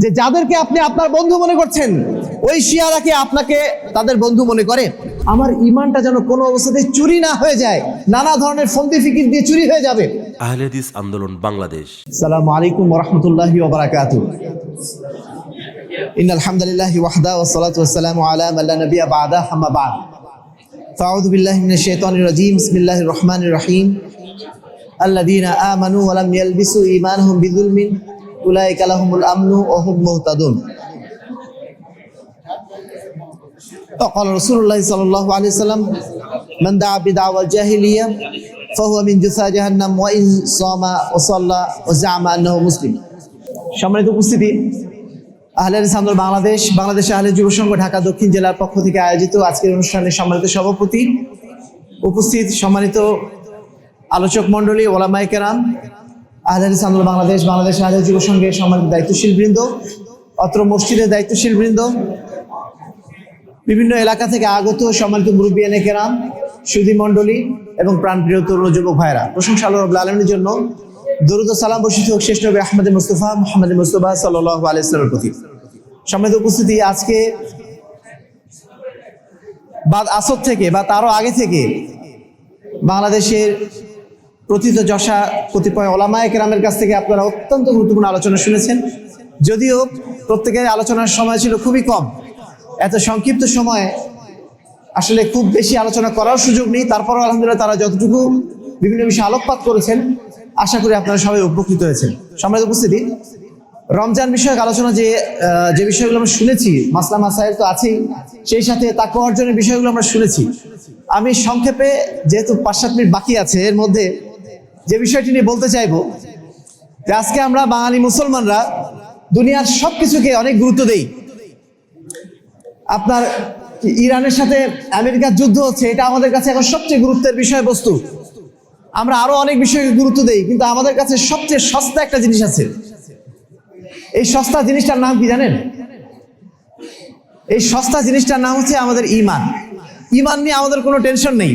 যে যাদেরকে আপনি আপনার বন্ধু মনে করছেন ওই শিয়ারা কি আপনাকে তাদের বন্ধু মনে করে? আমার ঈমানটা যেন কোনো অবস্থাতে চুরি না হয়ে যায়, নানা ধরনের ফন্দি ফিকির দিয়ে চুরি হয়ে যাবে। আহলে হাদিস আন্দোলন বাংলাদেশ। আসসালামু আলাইকুম ওয়া রাহমাতুল্লাহি ওয়া বারাকাতুহু। ইন্নাল হামদুলিল্লাহি ওয়াহদা ওয়াস সালাতু ওয়াস সালামু আলা মান লা নাবিয়্যা বা'দা, আম্মা বা'দ। ফাআউযু বিল্লাহি মিনাশ শাইতানির রাজীম। বিসমিল্লাহির রহমানির রহিম। আল্লাযীনা আমানু ওয়া লাম ইয়ালবিসু ঈমানাহুম বিযুলমিন উলাইকা লাহুমুল আমনু ওয়া হুম মুহতাদুন। وقال رسول الله صلى الله عليه وسلم من دعا بدعوى الجاهلية فهو من جثى جهنم وإن صام وصلى وزعم أنه مسلم। সম্মানিত উপস্থিতি, আহলে হাদিস আন্দোলন বাংলাদেশ, বাংলাদেশের আহলে যুব সংঘ ঢাকা দক্ষিণ জেলার পক্ষ থেকে আয়োজিত আজকের অনুষ্ঠানে সম্মানিত সভাপতি, উপস্থিত সম্মানিত আলোচক মণ্ডলী, ওলামায়ে কেরাম, আহলে হাদিস আন্দোলন বাংলাদেশ, বাংলাদেশের আহলে যুব সংঘের সম্মানিত দায়িত্বশীল বৃন্দ, অত্র মসজিদের দায়িত্বশীল বৃন্দ, বিভিন্ন এলাকা থেকে আগত সম্মানিত মুরব্বিয়ানে কেরাম, সুধী মণ্ডলী এবং প্রাণপ্রিয় তরুণ যুবক ভাইরা, প্রশংসা আল্লাহ রাব্বুল আলামিনের জন্য। দরুদ ও সালাম বর্ষিত হোক শেষ নবী আহমদে মুস্তাফা মুহাম্মদ মুস্তাফা সাল্লাল্লাহু আলাইহি ওয়াসাল্লামের প্রতি। সম্মানিত উপস্থিতি, আজকে বাদ আসর থেকে বা তারও আগে থেকে বাংলাদেশের প্রথিতযশা কতিপয় ওলামায়ে কেরামের কাছ থেকে আপনারা অত্যন্ত গুরুত্বপূর্ণ আলোচনা শুনেছেন। যদিও প্রত্যেকের আলোচনার সময় ছিল খুবই কম, এত সংক্ষিপ্ত সময়ে আসলে খুব বেশি আলোচনা করার সুযোগ নেই, তারপরও আলহামদুলিল্লাহ তারা যতটুকু বিভিন্ন বিষয়ে আলোকপাত করেছেন আশা করি আপনারা সবাই উপকৃত হয়েছেন। সম্মানিত উপস্থিতি, রমজান বিষয়ক আলোচনা যে বিষয়গুলো আমরা শুনেছি, মাসলা মাসাইল তো আছেই, সেই সাথে তাকওয়া অর্জনের বিষয়গুলো আমরা শুনেছি। আমি সংক্ষেপে, যেহেতু 5-7 মিনিট বাকি আছে, এর মধ্যে যে বিষয়টি নিয়ে বলতে চাইবো যে আজকে আমরা বাঙালি মুসলমানরা দুনিয়ার সব কিছুকে অনেক গুরুত্ব দেই। আপনার ইরানের সাথে আমেরিকার যুদ্ধ হচ্ছে, এটা আমাদের কাছে এখন সবচেয়ে গুরুত্বের বিষয়বস্তু। আমরা আরো অনেক বিষয়কে গুরুত্ব দেই, কিন্তু আমাদের কাছে সবচেয়ে সস্তা একটা জিনিস আছে। এই সস্তা জিনিসটার নাম কি জানেন? এই সস্তা জিনিসটার নাম হচ্ছে আমাদের ঈমান। ঈমান নিয়ে আমাদের কোনো টেনশন নেই,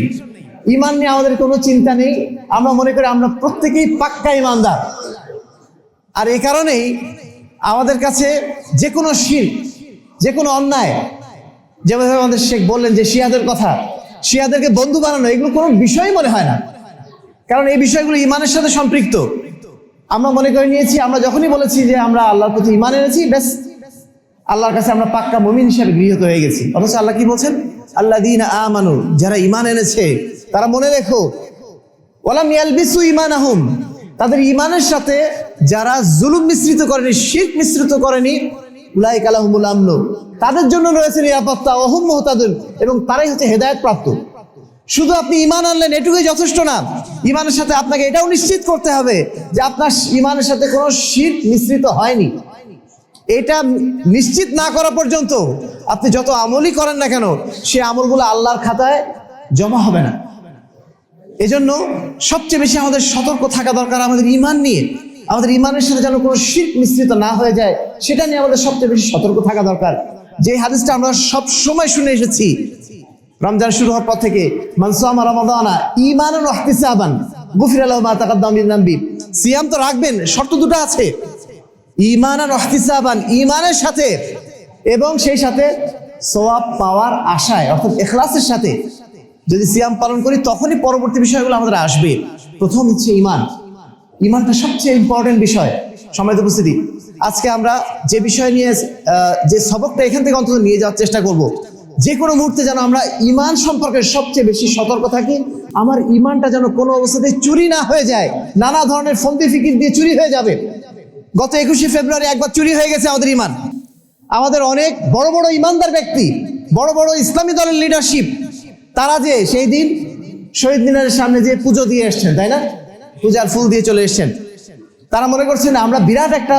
ঈমান নিয়ে আমাদের কোনো চিন্তা নেই। আমরা মনে করি আমরা প্রত্যেকেই পাক্কা ঈমানদার। আর এই কারণেই আমাদের কাছে যে কোনো শিরক, যে কোনো অন্যায়, যেভাবে আমাদের শেখ বললেন যে শিয়াদের কথা, শিয়াদেরকে বন্ধু বানানো, এগুলো কোনো বিষয়ই মনে হয় না, কারণ এই বিষয়গুলো ঈমানের সাথে সম্পৃক্ত। আমরা মনে করে নিয়েছি, আমরা যখনই বলেছি যে আমরা আল্লাহর প্রতি ঈমান এনেছি, ব্যাস আল্লাহর কাছে আমরা পাক্কা মুমিন হিসেবে গৃহীত হয়ে গেছি। অথচ আল্লাহ কি বলছেন? আল্লাযীনা আমানু, যারা ঈমান এনেছে তারা মনে রেখো, ওয়ালাম ইয়ালবিসু ঈমানাহুম, তাদের ঈমানের সাথে যারা জুলুম মিশ্রিত করেনি, শিরক মিশ্রিত করেনি, উলাইকা লাহুমুল আমনু, তাদের জন্য রয়েছে নিরাপত্তা, ওয়া হুম মুহতাদুন, এবং তারাই হচ্ছে হেদায়েত প্রাপ্ত। শুধু আপনি ঈমান আনলেন এটুকুই যথেষ্ট না, ঈমানের সাথে আপনাকে এটাও নিশ্চিত করতে হবে যে আপনার ঈমানের সাথে কোনো শিরক মিশ্রিত হয়নি। এটা নিশ্চিত না করা পর্যন্ত আপনি যত আমলই করেন না কেন, সে আমলগুলো আল্লাহর খাতায় জমা হবে না। এজন্য সবচেয়ে বেশি আমাদের সতর্ক থাকা দরকার আমাদের ঈমান নিয়ে। আমাদের ঈমানের সাথে যেন কোনো শিরক মিশ্রিত না হয়ে যায়, সেটা নিয়ে আমাদের সবচেয়ে বেশি সতর্ক থাকা দরকার। যে হাদিসটা আমরা সব সময় শুনে এসেছি রমজান শুরু হওয়ার পর থেকে, মান সামা রমাদানা ঈমানান ওয়া ইহতিসাবান গুফিরা লাহু মা তাকাদ্দামা মিন যামবি। সিয়াম তো রাখবেন, শর্ত দুটো আছে, ঈমানান ওয়া ইহতিসাবান, ঈমানের সাথে এবং সেই সাথে সওয়াব পাওয়ার আশায়, অর্থাৎ ইখলাসের সাথে যদি সিয়াম পালন করি তখনই পরবর্তী বিষয়গুলো আমাদের আসবে। প্রথম হচ্ছে ঈমান। ঈমানটা সবচেয়ে ইম্পর্টেন্ট বিষয়। সম্মানিত উপস্থিতি, আজকে আমরা যে বিষয় নিয়ে যে সবকটা এখান থেকে অন্তত নিয়ে যাওয়ার চেষ্টা করব, যে কোনো মুহূর্তে যেন আমরা ঈমান সম্পর্কে সবচেয়ে বেশি সতর্ক থাকি। আমার ঈমানটা যেন কোনো অবস্থাতে চুরি না হয়ে যায়, নানা ধরনের ফন্দি ফিকির দিয়ে চুরি হয়ে যাবে। গত 21শে ফেব্রুয়ারি একবার চুরি হয়ে গেছে আমাদের ঈমান। আমাদের অনেক বড় বড় ঈমানদার ব্যক্তি, বড় বড় ইসলামী দলের লিডারশিপ, তারা যে সেই দিন শহীদ মিনারের সামনে যে পুজো দিয়ে এসছেন, তাই না, পূজার ফুল দিয়ে চলে এসছেন। তারা মনে করছেন আমরা বিরাট একটা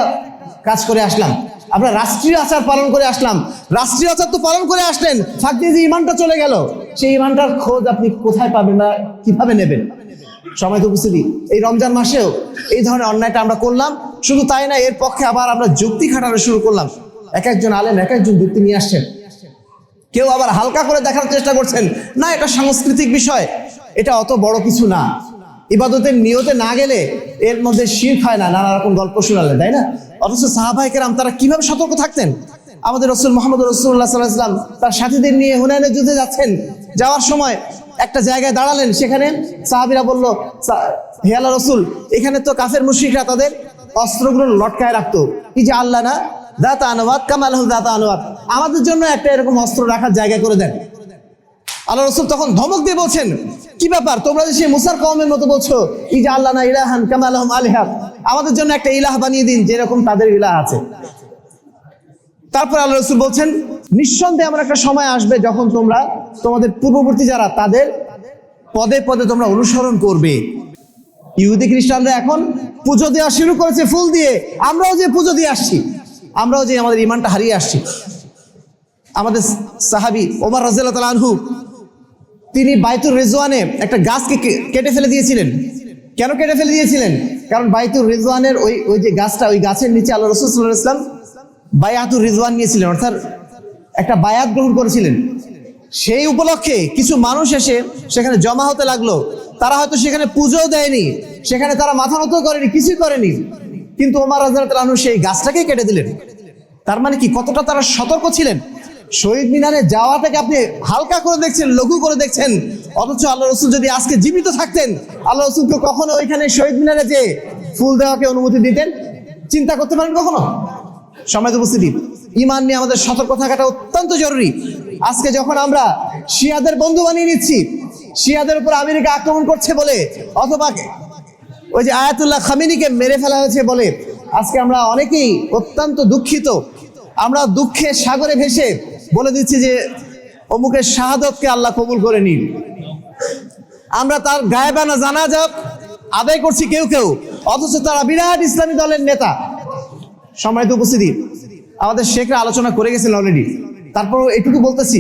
কাজ করে আসলাম, আমরা রাষ্ট্রীয় আচার পালন করে আসলাম। রাষ্ট্রীয় আচার তো পালন করে আসলেন, ফাঁক দিয়ে যে ঈমানটা চলে গেল, সেই ঈমানটার খোঁজ আপনি কোথায় পাবেন বা কিভাবে নেবেন? সম্মানিত উপস্থিতি, এই রমজান মাসেও এই ধরনের অন্যায়টা আমরা করলাম। শুধু তাই না, এর পক্ষে আবার আমরা যুক্তি খাটানো শুরু করলাম। এক একজন আলেম এক একজন যুক্তি নিয়ে আসছেন। কেউ আবার হালকা করে দেখার চেষ্টা করছেন, না এটা সাংস্কৃতিক বিষয়, এটা অত বড় কিছু না, ইবাদতের নিয়তে না গেলে এর মধ্যে শিরক হয় না, নানা রকম গল্প শোনালে, তাই না? অথচ সাহাবায়ে কেরাম তারা কিভাবে সতর্ক থাকতেন। আমাদের রাসূল মুহাম্মদ রাসূলুল্লাহ সাল্লাল্লাহু আলাইহি ওয়াসাল্লাম তার সাথীদের নিয়ে হুনাইনের যুদ্ধে যাচ্ছেন, যাওয়ার সময় একটা জায়গায় দাঁড়ালেন, সেখানে সাহাবীরা বলল, হে আল্লাহর রাসূল, এখানে তো কাফের মুশরিকরা তাদের অস্ত্রগুলো লটকায় রাখতো, কি যে আল্লাহ না দাতা আনওয়াত কামালাহু দাতা আনওয়াত, আমাদের জন্য একটা এরকম অস্ত্র রাখার জায়গা করে দেন। আল্লাহ রাসূল তখন ধমক দিয়ে বলছেন, কি ব্যাপার, তোমরা যে সেই মুসার কওমের মতো বলছো ই যে আল্লাহ না ইলাহান কামালাহুম আলিহা, আমাদের জন্য একটা ইলাহ বানিয়ে দিন যেরকম তাদের ইলাহ আছে। তারপর আল্লাহ রাসূল বলছেন, নিঃসন্দেহে এমন একটা সময় আসবে যখন তোমরা তোমাদের পূর্ববর্তী যারা তাদের পদে পদে তোমরা অনুসরণ করবে। ইহুদি খ্রিস্টানরা এখন পুজো দেওয়া শুরু করেছে ফুল দিয়ে, আমরাও যে পুজো দিয়ে আসছি, আমরাও যে আমাদের ঈমানটা হারিয়ে আসছি। আমাদের সাহাবী ওমর রাদিয়াল্লাহু তাআলা আনহু তিনি বাইতুর রিজওয়ানে একটা গাছকে কেটে ফেলে দিয়েছিলেন। কেন কেটে ফেলে দিয়েছিলেন? কারণ বাইতুর রিজওয়ানের ওই যে গাছটা, ওই গাছের নিচে আল্লাহ রাসূল সাল্লাল্লাহু আলাইহি ওয়াসাল্লাম বায়াতুর রিজওয়ান নিয়েছিলেন, অর্থাৎ একটা বায়াত গ্রহণ করেছিলেন। সেই উপলক্ষে কিছু মানুষ এসে সেখানে জমা হতে লাগলো। তারা হয়তো সেখানে পুজোও দেয়নি, সেখানে তারা মাথা নত করেনি, কিছুই করেনি, কিন্তু ওমর রাদিয়াল্লাহু তাআলা আনহু সেই গাছটাকে কেটে দিলেন। তার মানে কি, কতটা তারা সতর্ক ছিলেন। শহীদ মিনারে যাওয়াটাকে আপনি হালকা করে দেখছেন, লঘু করে দেখছেন, অথচ আল্লাহ রাসূল যদি আজকে জীবিত থাকতেন, আল্লাহ রাসূলকে কখনো ওইখানে শহীদ মিনারে যে ফুল দেওয়াকে অনুমতি দিতেন? চিন্তা করতে পারেন কখনো? সম্মানিত উপস্থিতি, ঈমান নিয়ে আমাদের সতর্ক থাকাটা অত্যন্ত জরুরি। আজকে যখন আমরা শিয়াদের বন্ধু বানিয়ে নিচ্ছি, শিয়াদের উপর আমেরিকা আক্রমণ করছে বলে, অথবা ওই যে আয়াতুল্লাহ খামেনিকে মেরে ফেলা হয়েছে বলে, আজকে আমরা অনেকেই অত্যন্ত দুঃখিত। আমরা দুঃখের সাগরে ভেসে বলে দিচ্ছি যে অমুকের শাহাদতকে আল্লাহ কবুল করে নিন। আমরা তার গায়েবানা জানাজা আদায় করছি কেউ কেউ, অথচ তারা বিরাট ইসলামী দলের নেতা। সম্মানিত উপস্থিতি, আমাদের শেখরা আলোচনা করে গেছেন অলরেডি। তারপর এটুকু বলতেছি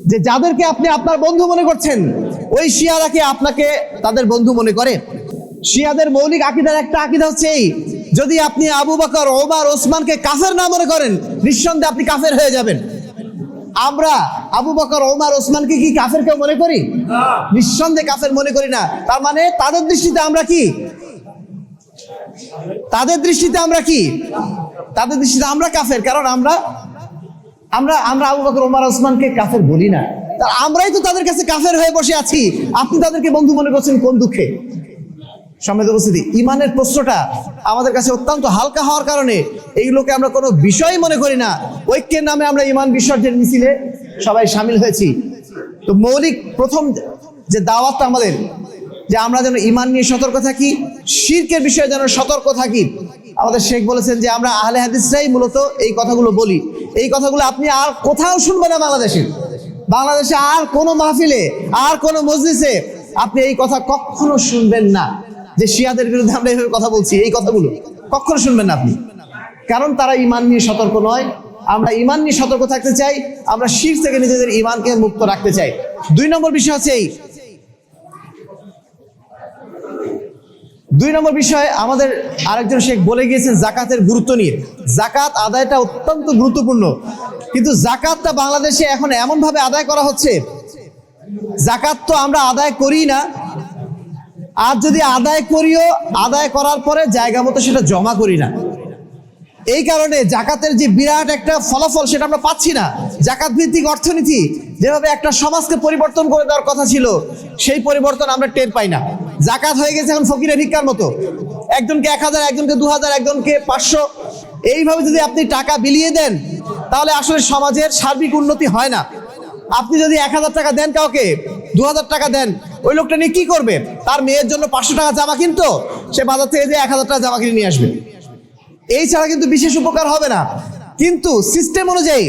যে যাদেরকে আপনি আপনার বন্ধু মনে করছেন, ওই শিয়ারা কি আপনাকে তাদের বন্ধু মনে করে? শিয়াদের মৌলিক আকীদার একটা আকীদা হচ্ছে এই, যদি আপনি আবু বকর, ওমর, ওসমানকে কাফের না মনে করেন, নিঃসন্দেহে আপনি কাফের হয়ে যাবেন। আমরা আবু বকর, ওমর, ওসমানকে কি কাফের কেউ মনে করি? নিঃসন্দেহে কাফের মনে করি না। তার মানে তাদের দৃষ্টিতে আমরা কি? তাদের দৃষ্টিতে আমরা কি? তাদের দৃষ্টিতে আমরা কাফের, কারণ আমরা আমরা আমরা আবু বকর, ওমর, ওসমানকে কাফের বলি না। আমরাই তো তাদের কাছে কাফের হয়ে বসে আছি, আপনি তাদেরকে বন্ধু মনে করছেন কোন দুঃখে? সম্মানিত উপস্থিতি, ঈমানের প্রশ্নটা আমাদের কাছে অত্যন্ত হালকা হওয়ার কারণে এইগুলোকে আমরা কোনো বিষয় মনে করি না। ঐক্যের নামে আমরা ঈমান বিসর্জন মিছিলে সবাই সামিল হয়েছি। তো মৌলিক প্রথম যে দাওয়াতটা আমাদের, যে আমরা যেন ঈমান নিয়ে সতর্ক থাকি, শিরকের বিষয়ে যেন সতর্ক থাকি। আমাদের শেখ বলেছেন যে আমরা আহলে হাদিসরাই মূলত এই কথাগুলো বলি। এই কথাগুলো আপনি আর কোথাও শুনবেন না। বাংলাদেশে আর কোনো মাহফিলে, আর কোনো মজলিসে আপনি এই কথা কখনো শুনবেন না, যে শিয়াদের বিরুদ্ধে আমরা এইভাবে কথা বলছি। এই কথাগুলো কখনো শুনবেন না আপনি, কারণ তারা ঈমান নিয়ে সতর্ক নয়। আমরা ঈমান নিয়ে সতর্ক থাকতে চাই, আমরা শিরক থেকে নিজেদের ঈমানকে মুক্ত রাখতে চাই। 2 নম্বর বিষয় হচ্ছে এই, 2 নম্বর বিষয় আমাদের আরেকজন শেখ বলে গিয়েছেন জাকাতের গুরুত্ব নিয়ে। জাকাত আদায়টা অত্যন্ত গুরুত্বপূর্ণ, কিন্তু জাকাতটা বাংলাদেশে এখন এমন ভাবে আদায় করা হচ্ছে, জাকাত তো আমরা আদায় করি না, আর যদি আদায় করিও, আদায় করার পরে জায়গা মতো সেটা জমা করি না। এই কারণে জাকাতের যে বিরাট একটা ফলাফল সেটা আমরা পাচ্ছি না। জাকাত ভিত্তিক অর্থনীতি যেভাবে একটা সমাজকে পরিবর্তন করে দেওয়ার কথা ছিল, সেই পরিবর্তন আমরা টের পাই না। জাকাত হয়ে গেছে এখন ফকিরের ভিক্ষার মতো, একজনকে 1000, একজনকে 2000, একজনকে 500, এইভাবে যদি আপনি টাকা বিলিয়ে দেন, তাহলে আসলে সমাজের সার্বিক উন্নতি হয় না। আপনি যদি 1000 টাকা দেন, কাউকে 2000 টাকা দেন, ওই লোকটা নিয়ে কি করবে? তার মেয়ের জন্য 500 টাকা জামা কিনতো, সে বাজার থেকে যে 1000 টাকা জামা কিনে নিয়ে আসবে। এই ছাড়া কিন্তু বিশেষ উপকার হবে না। কিন্তু সিস্টেম অনুযায়ী,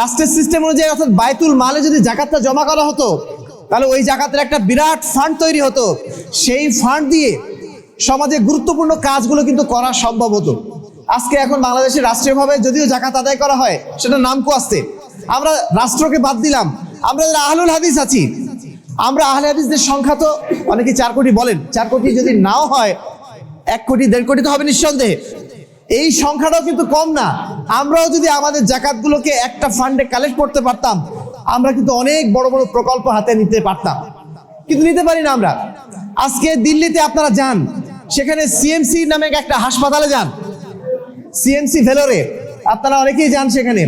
রাষ্ট্রের সিস্টেম অনুযায়ী, অর্থাৎ বায়তুল মালে যদি জাকাতটা জমা করা হতো, তাহলে ওই জাকাতের একটা বিরাট ফান্ড তৈরি হতো। সেই ফান্ড দিয়ে সমাজে গুরুত্বপূর্ণ কাজগুলো কিন্তু করা সম্ভব হতো। আজকে এখন বাংলাদেশে রাষ্ট্রীয়ভাবে যদিও জাকাত আদায় করা হয়, সেটা নামকো আসতে, আমরা রাষ্ট্রকে বাদ দিলাম, আমরা যারা আহলুল হাদিস আছি, আমরা আহলে হাদিসদের সংখ্যা তো অনেকে 4 কোটি বলেন। 4 কোটি যদি নাও হয়, 1 কোটি 1.5 কোটি তো হবে নিঃসন্দেহে। এই সংখ্যাটাও কিন্তু কম না। আমরাও যদি আমাদের জাকাতগুলোকে একটা ফান্ডে কালেক্ট করতে পারতাম, আমরা কিন্তু অনেক বড় বড় প্রকল্প হাতে নিতে পারতাম, কিন্তু নিতে পারি না আমরা। আজকে দিল্লিতে আপনারা যান, সেখানে সিএমসি নামে একটা হাসপাতালে যান, সিএমসি ভেলোরে, আপনারা অনেকেই যান সেখানে।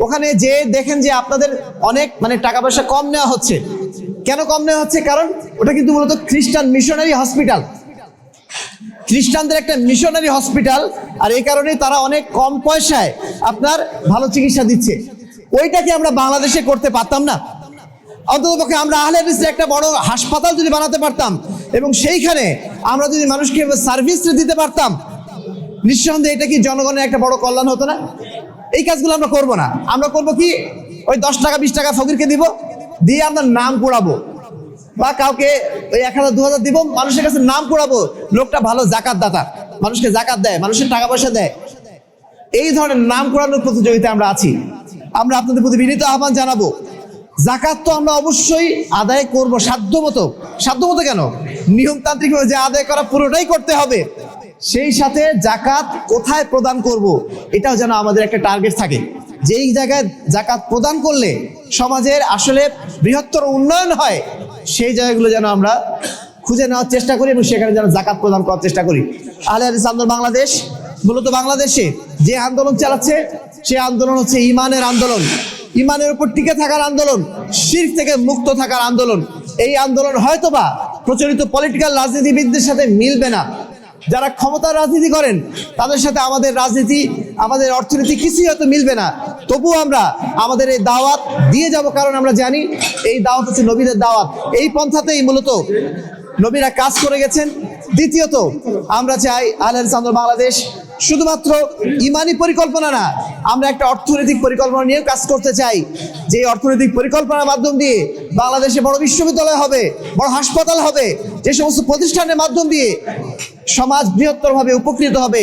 ওখানে যে দেখেন যে আপনাদের অনেক মানে টাকা পয়সা কম নেওয়া হচ্ছে। কেন কম নেওয়া হচ্ছে? কারণ ওটা কিন্তু মূলত খ্রিস্টান মিশনারি হসপিটাল, খ্রিস্টানদের একটা মিশনারি হসপিটাল। আর এই কারণেই তারা অনেক কম পয়সায় আপনার ভালো চিকিৎসা দিচ্ছে। ওইটা কি আমরা বাংলাদেশে করতে পারতাম না? অন্ততপক্ষে আমরা আহলে হাদিসের একটা বড় হাসপাতাল যদি বানাতে পারতাম এবং সেইখানে আমরা যদি মানুষকে সার্ভিস দিতে পারতাম, নিঃসন্দেহে এটা কি জনগণের একটা বড় কল্যাণ হতো না? এই কাজগুলো আমরা করব না। আমরা করব কি, ওই 10 টাকা 20 টাকা ফকিরকে দিব, দিয়ে আমরা নাম কুড়াবো, বা কাউকে ওই 1000 2000 দিব, মানুষের কাছে নাম কুড়াবো লোকটা ভালো জাকাত দাতা, মানুষকে জাকাত দেয়, মানুষের টাকা পয়সা দেয়। এই ধরনের নাম কুড়ানোর প্রতিযোগিতায় আমরা আছি। আমরা আপনাদের প্রতি বিনীত আহ্বান জানাবো, জাকাত তো আমরা অবশ্যই আদায় করব সাধ্যমতো। সাধ্যমতো কেন, নিয়মতান্ত্রিকভাবে যে আদায় করা পুরোটাই করতে হবে। সেই সাথে জাকাত কোথায় প্রদান করব এটাও যেন আমাদের একটা টার্গেট থাকে। যেই জায়গায় জাকাত প্রদান করলে সমাজের আসলে বৃহত্তর উন্নয়ন হয়, সেই জায়গাগুলো যেন আমরা খুঁজে নেওয়ার চেষ্টা করি এবং সেখানে যেন জাকাত প্রদান করার চেষ্টা করি। আহলে হাদিস আন্দোলন বাংলাদেশ মূলত বাংলাদেশে যে আন্দোলন চালাচ্ছে, সে আন্দোলন হচ্ছে ইমানের আন্দোলন, ইমানের উপর টিকে থাকার আন্দোলন, শিরক থেকে মুক্ত থাকার আন্দোলন। এই আন্দোলন হয়তোবা প্রচলিত পলিটিক্যাল রাজনীতিবিদদের সাথে মিলবে না। যারা ক্ষমতার রাজনীতি করেন তাদের সাথে আমাদের রাজনীতি, আমাদের অর্থনীতি কিছুই হয়তো মিলবে না। তবুও আমরা আমাদের এই দাওয়াত দিয়ে যাব, কারণ আমরা জানি এই দাওয়াত হচ্ছে নবীদের দাওয়াত। এই পন্থাতেই মূলত নবীরা কাজ করে গেছেন। দ্বিতীয়ত, আমরা চাই আহলে হাদিস আন্দোলন বাংলাদেশ শুধুমাত্র ইমানি পরিকল্পনা না, আমরা একটা অর্থনৈতিক পরিকল্পনা নিয়ে কাজ করতে চাই। যে অর্থনৈতিক পরিকল্পনার মাধ্যম দিয়ে বাংলাদেশে বড় বিশ্ববিদ্যালয় হবে, বড় হাসপাতাল হবে, যে সমস্ত প্রতিষ্ঠানের মাধ্যম দিয়ে সমাজ বৃহত্তরভাবে উপকৃত হবে,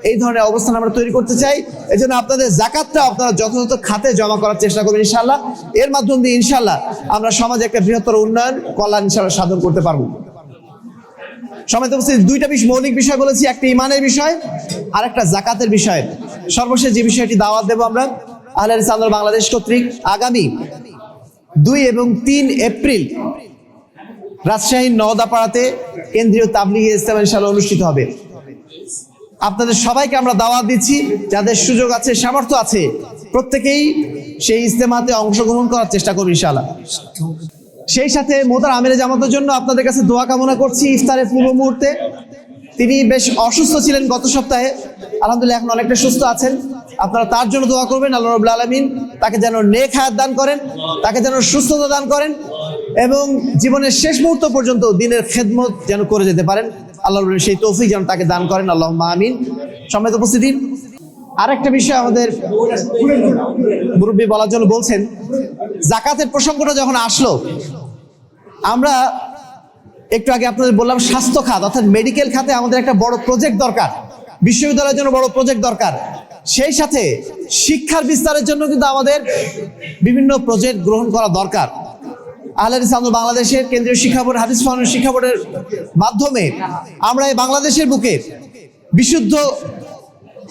এই ধরনের অবস্থান আমরা তৈরি করতে চাই। এই জন্য আপনাদের জাকাতটা আপনারা যথাযথ খাতে জমা করার চেষ্টা করবেন ইনশাআল্লাহ। এর মাধ্যম দিয়ে ইনশাআল্লাহ আমরা সমাজে একটা বৃহত্তর উন্নয়ন কল্যাণ ইনশাআল্লাহ সাধন করতে পারবো। সমাজ উপস্থিত দুইটা মৌলিক বিষয় বলেছি, একটা ইমানের বিষয় আর একটা জাকাতের বিষয়। সর্বশেষ যে বিষয়টি দাওয়াত দেব আমরা আহলে হাদিস আন্দোলন বাংলাদেশ কর্তৃক আগামী 2 এবং 3 এপ্রিল রাজশাহীর নওদাপাড়াতে কেন্দ্রীয় তাবলিগে ইসলাম ইনশাআল্লাহ অনুষ্ঠিত হবে। আপনাদের সবাইকে আমরা দাওয়াত দিচ্ছি, যাদের সুযোগ আছে, সামর্থ্য আছে, প্রত্যেকেই সেই ইজতেমাতে অংশগ্রহণ করার চেষ্টা করবে ইনশাআল্লাহ। সেই সাথে মোহতার আমিরে জামাতের জন্য আপনাদের কাছে দোয়া কামনা করছি। ইফতারের পূর্ব মুহূর্তে তিনি বেশ অসুস্থ ছিলেন গত সপ্তাহে, আলহামদুলিল্লাহ এখন অনেকটা সুস্থ আছেন। আপনারা তার জন্য দোয়া করবেন। আল্লাহ রাব্বুল আলামিন তাকে যেন নেক হায়াত দান করেন, তাকে যেন সুস্থতা দান করেন এবং জীবনের শেষ মুহূর্ত পর্যন্ত দ্বীনের খেদমত যেন করে যেতে পারেন। আল্লাহ রাব্বুল সেই তৌফিক যেন তাকে দান করেন, আল্লাহুম্মা আমিন। সম্মানিত উপস্থিতি, আরেকটা বিষয় আমাদের মুরব্বী বলার জন্য বলছেন, জাকাতের প্রসঙ্গটা যখন আসলো, আমরা একটু আগে আপনাদের বললাম স্বাস্থ্য খাত অর্থাৎ মেডিকেল খাতে আমাদের একটা বড় প্রজেক্ট দরকার, বিশ্ববিদ্যালয়ের জন্য বড় প্রজেক্ট দরকার। সেই সাথে শিক্ষার বিস্তারের জন্য কিন্তু আমাদের বিভিন্ন প্রজেক্ট গ্রহণ করা দরকার। আহলে হাদিস আন্দোলন বাংলাদেশের কেন্দ্রীয় শিক্ষা বোর্ড, হাদিস ফাউন্ডেশন শিক্ষা বোর্ডের মাধ্যমে আমরা এই বাংলাদেশের বুকে বিশুদ্ধ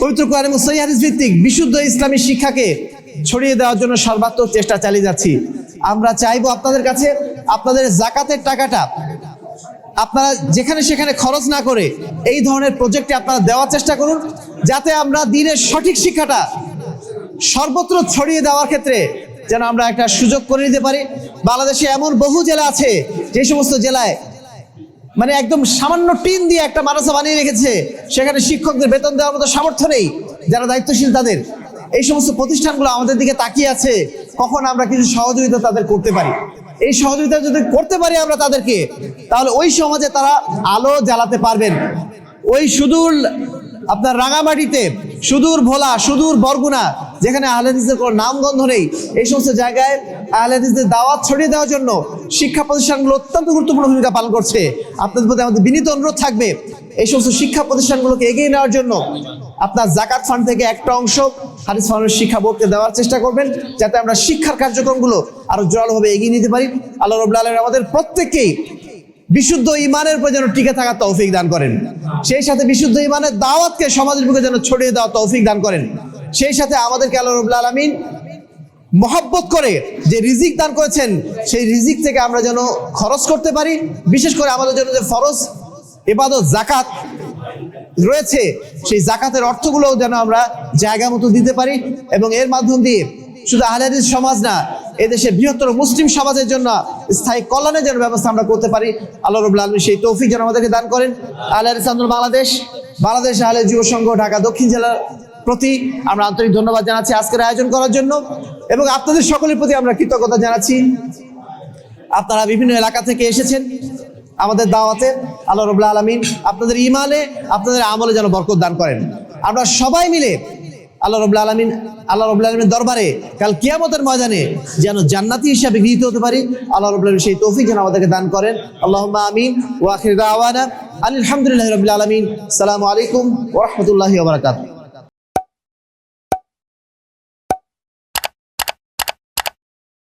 পবিত্র কোরআন এবং সহিহ হাদিস ভিত্তিক বিশুদ্ধ ইসলামী শিক্ষাকে ছড়িয়ে দেওয়ার জন্য সর্বাত্মক চেষ্টা চালিয়ে যাচ্ছি। আমরা চাইবো আপনাদের কাছে, আপনাদের জাকাতের টাকাটা আপনারা যেখানে সেখানে খরচ না করে এই ধরনের প্রজেক্টে আপনারা দেওয়ার চেষ্টা করুন, যাতে আমরা দ্বীনের সঠিক শিক্ষাটা সর্বত্র ছড়িয়ে দেওয়ার ক্ষেত্রে যেন আমরা একটা সুযোগ করে নিতে পারি। বাংলাদেশে এমন বহু জেলা আছে যে সমস্ত জেলায় মানে একদম সামান্য টিন দিয়ে একটা মাদ্রাসা বানিয়ে রেখেছে, সেখানে শিক্ষকদের বেতন দেওয়ার মতো সামর্থ্য নেই যারা দায়িত্বশীল তাদের। এই সমস্ত প্রতিষ্ঠানগুলো আমাদের দিকে তাকিয়ে আছে, কখন আমরা কিছু সহযোগিতা তাদের করতে পারি। এই সহযোগিতা যদি করতে পারি আমরা তাদেরকে, তাহলে ওই সমাজে তারা আলো জ্বালাতে পারবেন। ওই সুদূর আপনার রাঙামাটিতে, সুদূর ভোলা, সুদূর বরগুনা, যেখানে আহলে হাদিসের কোনো নামগন্ধ নেই, এই সমস্ত জায়গায় আহলে হাদিসের দাওয়াত ছড়িয়ে দেওয়ার জন্য শিক্ষা প্রতিষ্ঠানগুলো অত্যন্ত গুরুত্বপূর্ণ ভূমিকা পালন করছে। আপনাদের প্রতি আমাদের বিনীত অনুরোধ থাকবে, এই সমস্ত শিক্ষা প্রতিষ্ঠানগুলোকে এগিয়ে নেওয়ার জন্য আপনার জাকাত ফান্ড থেকে একটা অংশ হাদিস ফাউন্ডেশন শিক্ষা বোর্ডকে দেওয়ার চেষ্টা করবেন, যাতে আমরা শিক্ষার কার্যক্রমগুলো আরো জোরালোভাবে এগিয়ে নিতে পারি। আল্লাহ রাব্বুল আলামিন আমাদের প্রত্যেককেই বিশুদ্ধ ইমানের উপর যেন টিকে থাকার তৌফিক দান করেন, সেই সাথে বিশুদ্ধ ইমানের দাওয়াতকে সমাজের বুকে যেন ছড়িয়ে দেওয়ার তৌফিক দান করেন। সেই সাথে আমাদেরকে আল্লাহ রাব্বুল আলামিন মহব্বত করে যে রিজিক দান করেছেন, সেই রিজিক থেকে আমরা যেন খরচ করতে পারি। বিশেষ করে আমাদের জন্য যে ফরজ ইবাদত জাকাত, রয়েছে সেই জাকাতের অর্থগুলোও যেন আমরা জায়গা মতো দিতে পারি, এবং এর মাধ্যম দিয়ে শুধু আহলে হাদিস সমাজ না, এদেশের বৃহত্তর মুসলিম সমাজের জন্য স্থায়ী কল্যাণের যেন ব্যবস্থা আমরা করতে পারি। আল্লাহ রাব্বুল আলামিন সেই তৌফিক যেন আমাদেরকে দান করেন। আহলে হাদিস আন্দোলন বাংলাদেশ আহলে যুব সংঘ ঢাকা দক্ষিণ জেলার প্রতি আমরা আন্তরিক ধন্যবাদ জানাচ্ছি আজকের আয়োজন করার জন্য, এবং আপনাদের সকলের প্রতি আমরা কৃতজ্ঞতা জানাচ্ছি। আপনারা বিভিন্ন এলাকা থেকে এসেছেন আমাদের দাওয়াতে। আল্লাহ রাব্বুল আলামিন আপনাদের ঈমানে, আপনাদের আমলে যেন বরকত দান করেন। আমরা সবাই মিলে আল্লাহ রাব্বুল আলামিনের দরবারে কাল কিয়ামতের ময়দানে যেন জান্নাতি হিসাবে গৃহীত হতে পারি। আল্লাহ রাব্বুল আলামিন সেই তৌফিক যেন আমাদেরকে দান করেন। আল্লাহুম্মা আমিন। ওয়া আখিরু দাওয়ানা আলহামদুলিল্লাহি রাব্বিল আলামিন। আসসালামু আলাইকুম ওয়া রাহমাতুল্লাহি ওয়া বারাকাতুহু।